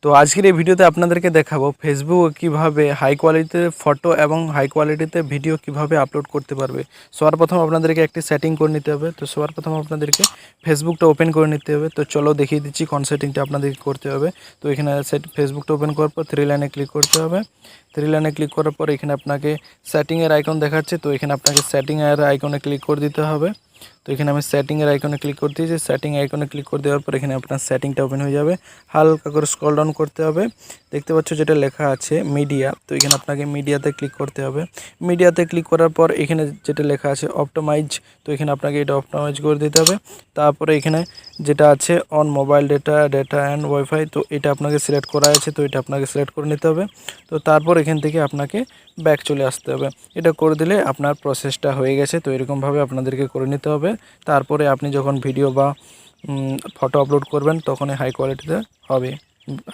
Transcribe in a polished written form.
তো আজকের এই ভিডিওতে আপনাদেরকে দেখাবো ফেসবুক কিভাবে হাই কোয়ালিটিতে ফটো এবং হাই কোয়ালিটিতে ভিডিও কিভাবে আপলোড করতে পারবে। সবার প্রথম আপনাদেরকে একটি সেটিং করে নিতে হবে। তো সবার প্রথম আপনাদেরকে ফেসবুকটা ওপেন করে নিতে হবে। তো চলো দেখিয়ে দিচ্ছি কোন সেটিংটা আপনাদেরকে করতে হবে। তো এখানে ফেসবুকটা ওপেন করার পর থ্রি লাইনে ক্লিক করতে হবে। থ্রি লাইনে ক্লিক করার পর এখানে আপনাকে সেটিংয়ের আইকন দেখাচ্ছে, তো এখানে আপনাকে সেটিংয়ের আইকনে ক্লিক করে দিতে হবে। তো এখানে আমি সেটিংয়ের আইকনে ক্লিক করতে দিয়েছি। সেটিং আইকনে ক্লিক করে দেওয়ার পর এখানে আপনার সেটিংটা ওপেন হয়ে যাবে। হালকা করে স্ক্রল ডাউন করতে হবে, দেখতে পাচ্ছ যেটা লেখা আছে মিডিয়া। তো এখানে আপনাকে মিডিয়াতে ক্লিক করতে হবে। মিডিয়াতে ক্লিক করার পর এখানে যেটা লেখা আছে অপটিমাইজ, তো এখানে আপনাকে এটা অপটিমাইজ করে দিতে হবে। তারপরে এখানে যেটা আছে on mobile data and wifi, তো এটা আপনাকে সিলেক্ট করা আছে, তো এটা আপনাকে সিলেক্ট করে নিতে হবে। তো তারপর এখান থেকে আপনাকে ব্যাক চলে আসতে হবে। এটা করে দিলে আপনার প্রসেসটা হয়ে গেছে। তো এরকমভাবে আপনাদেরকে করে নিতে হবে। তারপরে আপনি যখন ভিডিও বা ফটো আপলোড করবেন তখন হাই কোয়ালিটিতে হবে।